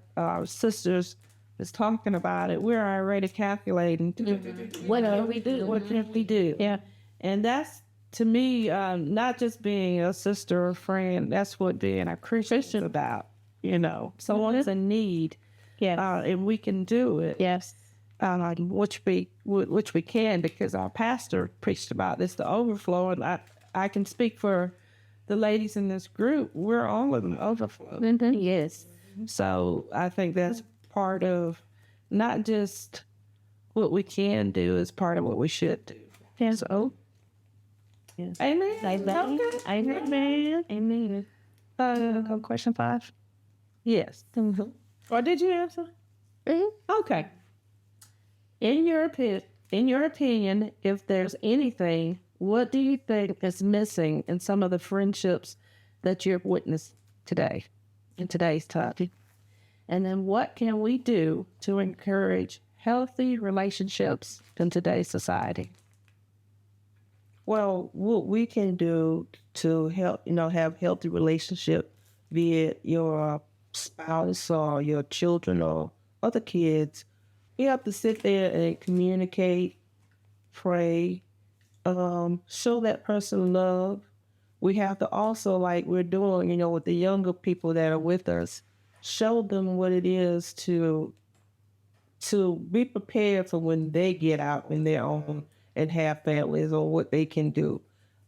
sisters is talking about it, we're already calculating what can we do? What can we do? Yeah. And that's, to me, not just being a sister or friend, that's what being a Christian is about. You know, someone's in need, and we can do it. Yes. Which we can, because our pastor preached about this, the overflow, and I can speak for the ladies in this group. We're all in the overflow. Yes. So I think that's part of not just what we can do, is part of what we should do. Yeah. So, yes. Amen. Amen. Okay. Amen. Amen. Question 5. Yes. Or did you answer? Okay. In your opinion, if there's anything, what do you think is missing in some of the friendships that you've witnessed today, in today's topic? And then what can we do to encourage healthy relationships in today's society? Well, what we can do to help, have healthy relationship, be it your spouse or your children or other kids, we have to sit there and communicate, pray, show that person love. We have to also, like we're doing, with the younger people that are with us, show them what it is to be prepared for when they get out in their own and have families or what they can do.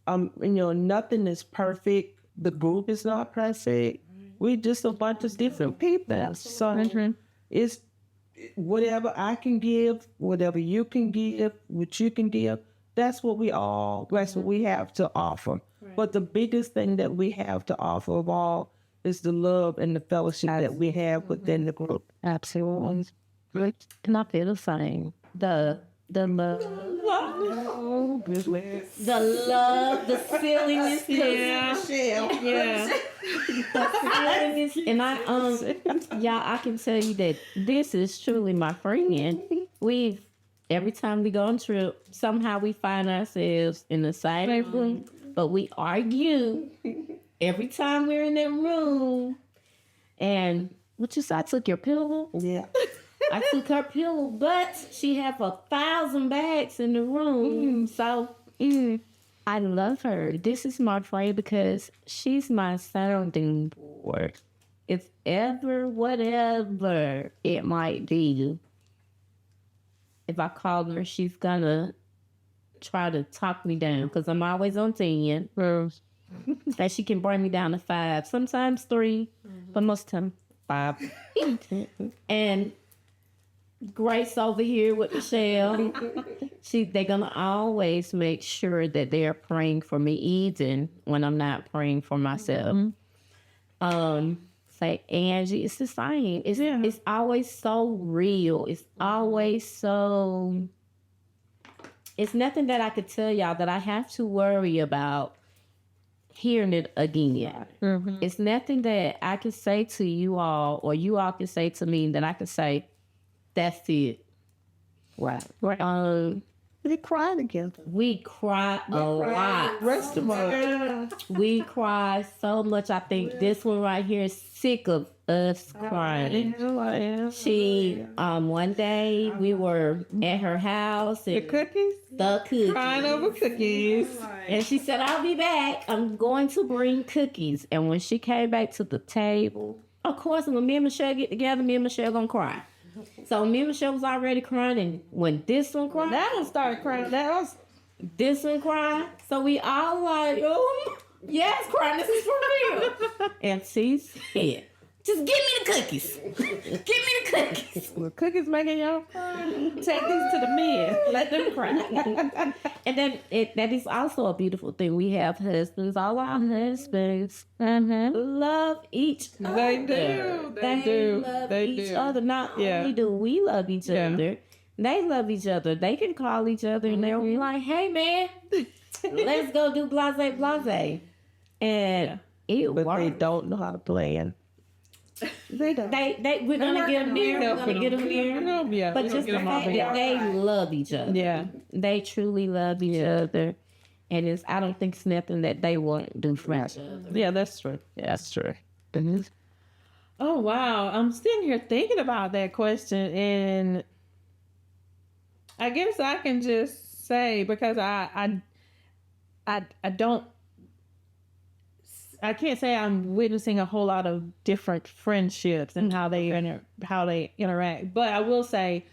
Nothing is perfect. The group is not perfect. We're just a bunch of different people. So it's whatever I can give, whatever you can give, what you can give. That's what we have to offer. Right. But the biggest thing that we have to offer of all is the love and the fellowship that we have within the group. Absolutely. And I feel the same. The love. The love, the silliness. Yeah. The silliness. And I can tell you that this is truly my friend. Every time we go on trip, somehow we find ourselves in the same room, but we argue every time we're in that room. And what you say? I took your pillow? Yeah. I took her pillow, but she have 1,000 bags in the room. So I love her. This is my friend because she's my sounding board. If ever, whatever it might be, if I call her, she's gonna try to talk me down because I'm always on 10. That she can bring me down to 5, sometimes 3, but most of the time 5. And Grace over here with Michelle, they're gonna always make sure that they're praying for me, even when I'm not praying for myself. Say Angie, it's the same. It's always so real. It's always so. It's nothing that I could tell y'all that I have to worry about hearing it again. It's nothing that I can say to you all, or you all can say to me that I can say, that's it. Right. We cry together. We cry a lot. Rest of us. We cry so much. I think this one right here is sick of us crying. She, one day we were at her house. And The cookies? The cookies. Crying over cookies. And she said, I'll be back. I'm going to bring cookies. And when she came back to the table, of course, when me and Michelle get together, me and Michelle gonna cry. So me and Michelle was already crying, and when this one cried, That one started crying. this one cried. So we all like, oh, yes, crying. This is for real. And she said, just give me the cookies. Give me the cookies. Well, cookies making y'all cry. Take these to the men. Let them cry. And then that is also a beautiful thing. We have husbands. All our husbands love each other. They do. They do. Love They each do. other. Not only do we love each other, they love each other. They can call each other and they'll be like, hey, man, let's go do blase, blase. And it But works. they don't know how to plan. We're gonna get them there. We're gonna get them there. Yeah, But just the fact that they love each other. Yeah. They truly love each other. And I don't think it's nothing that they won't do for each other. Yeah, that's true. Yeah, that's true. Oh, wow. I'm sitting here thinking about that question, and I guess I can just say, because I can't say I'm witnessing a whole lot of different friendships and how they interact, but I will say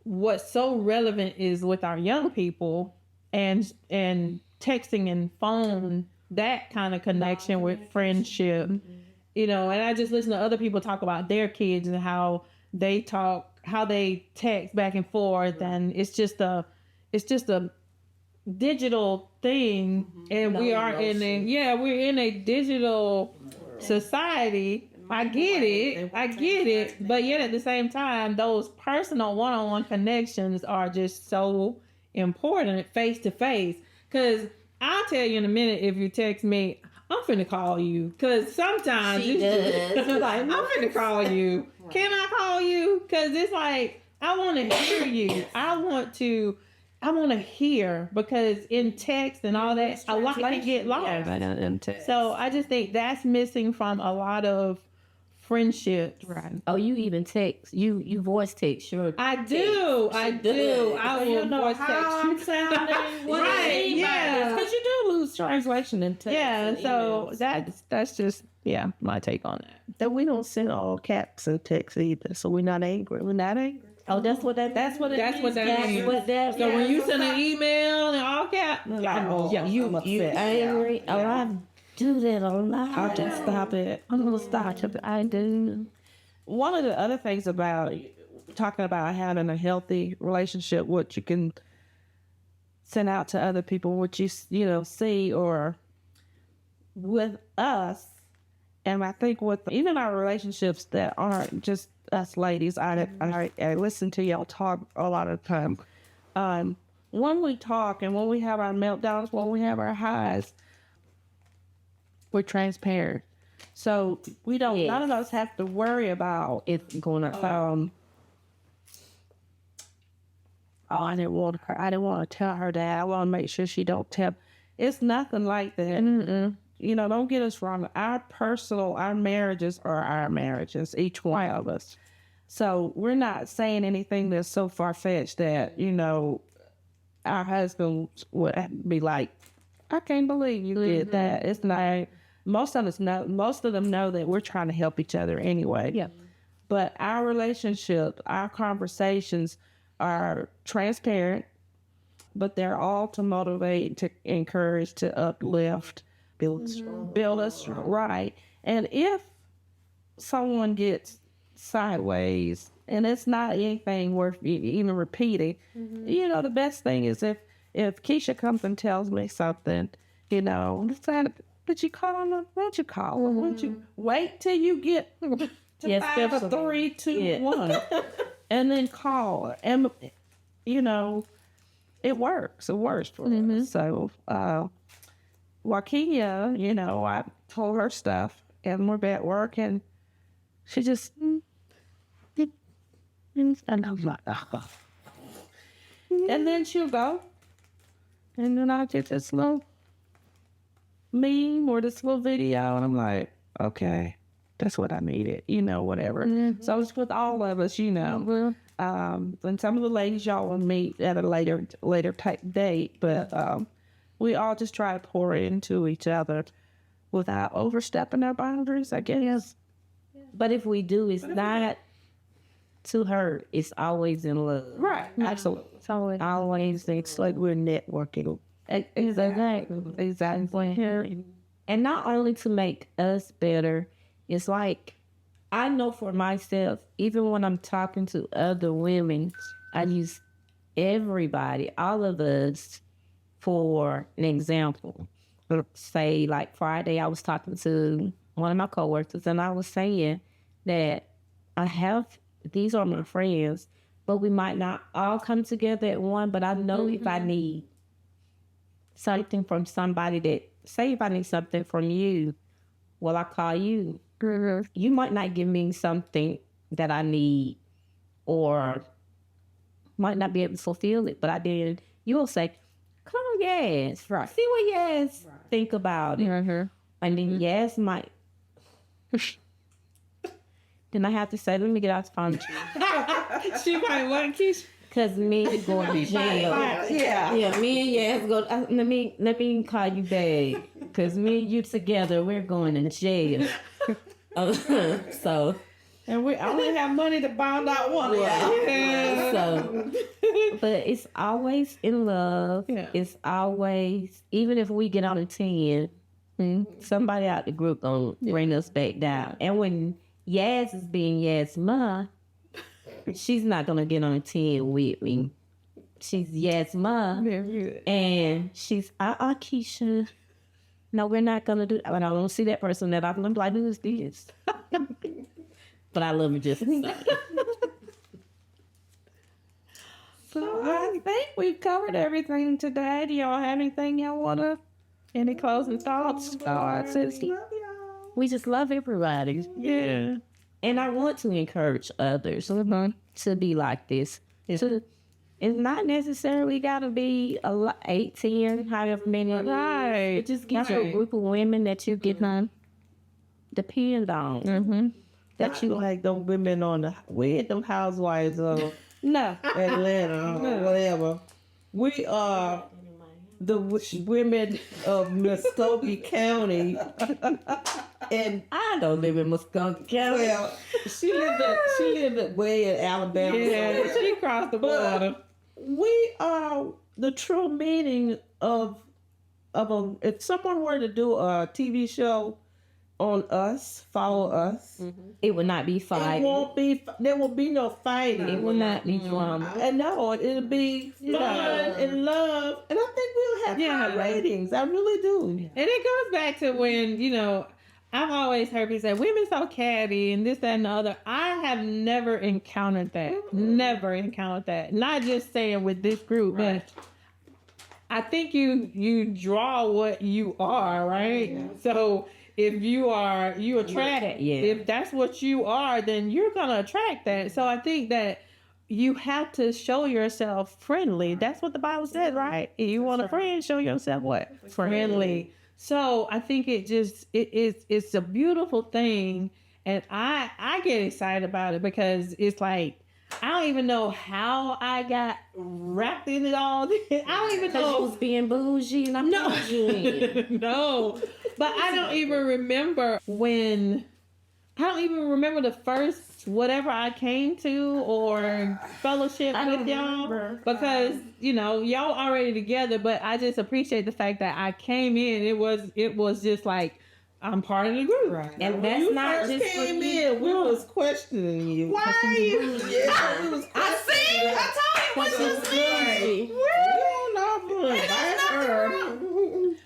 what's so relevant is with our young people and texting and phone, that kind of connection with friendship, and I just listen to other people talk about their kids and how they text back and forth, and it's just a digital thing, and we're in a digital society. I get it, but yet at the same time, those personal one-on-one connections are just so important, face to face. Because I'll tell you in a minute, if you text me, I'm finna call you. Because sometimes it's like, I'm finna call you. Can I call you? Because it's like, I want to hear you. I want to hear, because in text and all that, a lot can get lost. So I just think that's missing from a lot of friendships. Right. Oh, you even text. You voice text. Sure. I do. I will voice text. I'm sounding. Right. Yeah. Because you do lose translation in text. Yeah. So that's just my take on that. That we don't send all caps and texts either, so we're not angry. Oh, that's what that. That's what it That's what means. that That's means. what that. So when you send an email and all caps, Like, oh, Yeah, I'm upset. you angry? Oh, I do that a lot. I'll just stop it. I'm gonna stop it. I do. One of the other things about talking about having a healthy relationship, what you can send out to other people, what you see, or with us, and I think with even our relationships that aren't just us ladies, I listen to y'all talk a lot of the time. When we talk and when we have our meltdowns, when we have our highs, we're transparent. So we don't. Yes. None of us have to worry about It's gonna. I didn't want her. I didn't want to tell her that. I want to make sure she don't tell. It's nothing like that. Don't get us wrong. Our marriages are our marriages, each one of us. So we're not saying anything that's so far-fetched that, our husband would be like, I can't believe you did that. It's not. Most of them know that we're trying to help each other anyway. Yeah. But our relationship, our conversations are transparent, but they're all to motivate, to encourage, to uplift, build us right. And if someone gets sideways and it's not anything worth even repeating, the best thing is if Keisha comes and tells me something, it's like, did you call her? Won't you call her? Won't you wait till you get to Yes, 5, definitely. 3, 2, 1, and then call her? And it works. It works for us. So Wakia, I told her stuff, and we're at work, and she just and I'm like, and then she'll go, and then I get this little meme or this little video, and I'm like, okay, that's what I needed, whatever. So it's with all of us, and some of the ladies y'all will meet at a later type date, but we all just try to pour into each other without overstepping our boundaries, I guess. But if we do, it's not to hurt. It's always in love. Right, absolutely. It's always It's like we're networking. Exactly. And not only to make us better, it's like, I know for myself, even when I'm talking to other women, I use everybody, all of us, for an example. Say, like Friday, I was talking to one of my coworkers, and I was saying that these are my friends, but we might not all come together at one, but I know if I need something from somebody if I need something from you, well, I call you. You might not give me something that I need or might not be able to fulfill it, but I did. You'll say, come on, yes. Right. See what yes think about it. And then yes might. Then I have to say, let me get out the phone. she might want Keisha. Because me going to jail. Yeah, me and yes go. Let me call you back. Because me and you together, we're going to jail. So. And we only have money to bond out one. So, but it's always in love. Yeah. It's always, even if we get on a 10, somebody out the group gonna bring us back down. And when Yaz is being Yaz ma, she's not gonna get on a 10 with me. She's Yaz ma, and she's Keisha. No, we're not gonna do that. But I don't see that person that I'm like, who is this? But I love her just the same. So I think we've covered everything today. Do y'all have anything y'all want to? Any closing thoughts? We just love everybody. Yeah. And I want to encourage others to be like this. It's not necessarily got to be 18, however many. Right. It just gives you a group of women that you can depend on. That you like them women on them housewives of No. Atlanta or whatever. We are women of Muskogee County, and I don't live in Muscogee County. well, she lived way in Alabama. Yeah, she crossed the border. We are the true meaning of if someone were to do a TV show on us, follow us, It would not be fighting. there will be no fighting. It will not be drama. And no, it'll be fun and love. And I think we'll have high ratings. I really do. And it goes back to when, I've always heard people say, women so catty and this, that, and the other. I have never encountered that. Never encountered that. Not just saying with this group, but I think you draw what you are, right? Yeah. So if you attract it. Yeah. If that's what you are, then you're gonna attract that. So I think that you have to show yourself friendly. That's what the Bible says, right? If you want a friend, show yourself what? Friendly. So I think it's a beautiful thing, and I get excited about it because it's like I don't even know how I got wrapped in it all. I don't even Because you know. was being bougie and I'm bougie. No, but I don't even remember the first whatever I came to or fellowship with y'all because y'all already together. But I just appreciate the fact that I came in. It was just like I'm part of the group, Right. And When that's you not first just came for you. in, we was questioning you. Why are you? Yeah, we was I see. I told you what you see.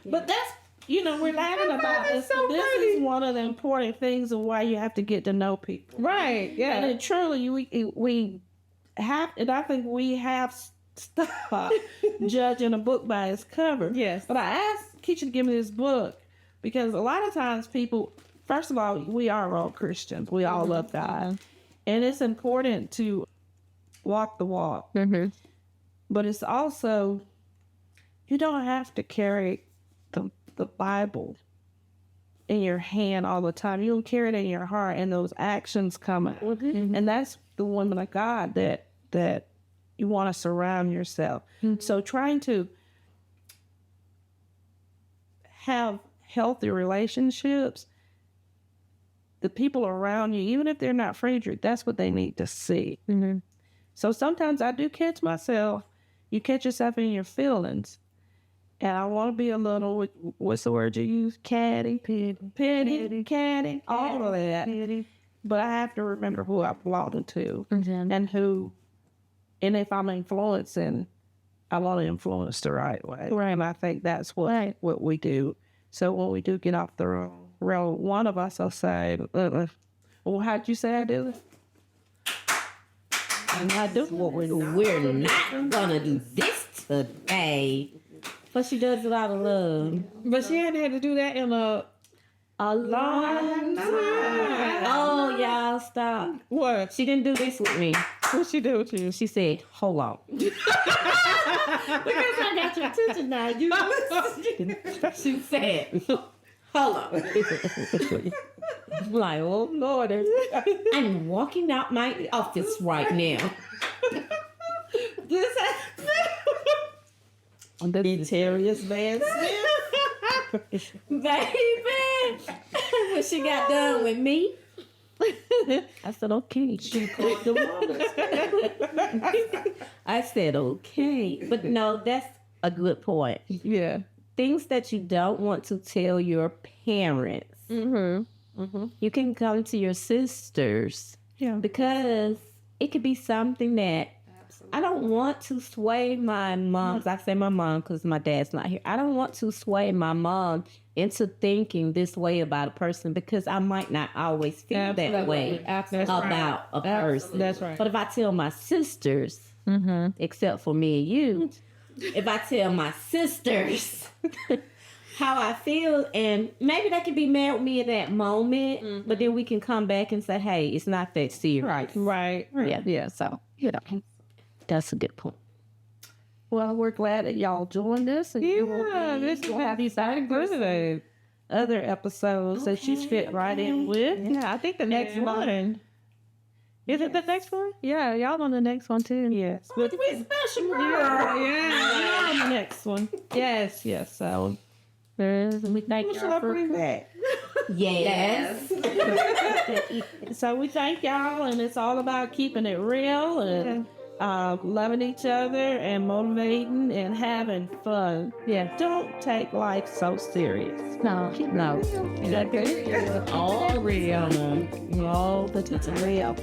But that's, we're laughing about this. so This funny. is one of the important things of why you have to get to know people. Right. Yeah. And truly, we have, and I think we have stopped judging a book by its cover. Yes. But I asked Keisha to give me this book because a lot of times people, first of all, we are all Christians. We all love God. And it's important to walk the walk. Mm-hmm. But it's also, you don't have to carry the Bible in your hand all the time. You don't carry it in your heart, and those actions come out. Mm-hmm. And that's the woman of God that you want to surround yourself. Mm-hmm. So trying to have healthy relationships, the people around you, even if they're not Friedrich, that's what they need to see. Mm-hmm. So sometimes I do catch myself. You catch yourself in your feelings. And I want to be a little, what's the word you use? Catty. Petty. Catty. All of that. Petty. But I have to remember who I belong to. Mm-hmm. And if I'm influencing, I want to influence the right way. Right. And I think that's what we do. So when we do get off the road, one of us will say, well, how'd you say I do it? And I do what we're not gonna do this today. But she does it out of love. But she hadn't had to do that in a long time. Oh, y'all, stop. What? She didn't do this with me. What she do to you? She said, hold on. Because I got your attention now. She said, hold on. I'm like, oh, Lord. I'm walking out my office right now. Interiors man. Baby. When she got done with me, I said, okay. She put the water. I said, okay. But no, that's a good point. Yeah. Things that you don't want to tell your parents. Mm-hmm. Mm-hmm. You can come to your sisters. Yeah. Because it could be something that I don't want to sway my mom. I say my mom because my dad's not here. I don't want to sway my mom into thinking this way about a person because I might not always feel that way about a person. That's right. But if I tell my sisters, except for me and you, if I tell my sisters how I feel, and maybe they can be mad with me at that moment, but then we can come back and say, hey, it's not that serious. Right. Yeah. So, that's a good point. Well, we're glad that y'all joined us. And This will have these other episodes that you fit right in with. Yeah, I think the next one. Is it the next one? Yeah, y'all on the next one too. Yes. But we special girl. Yeah. On the next next one. Yes. So there is, and we thank What should y'all I for. bring back? Yes. So we thank y'all, and it's all about keeping it real and loving each other and motivating and having fun. Yeah. Don't take life so serious. No. No. Exactly. All real. All the time. Real.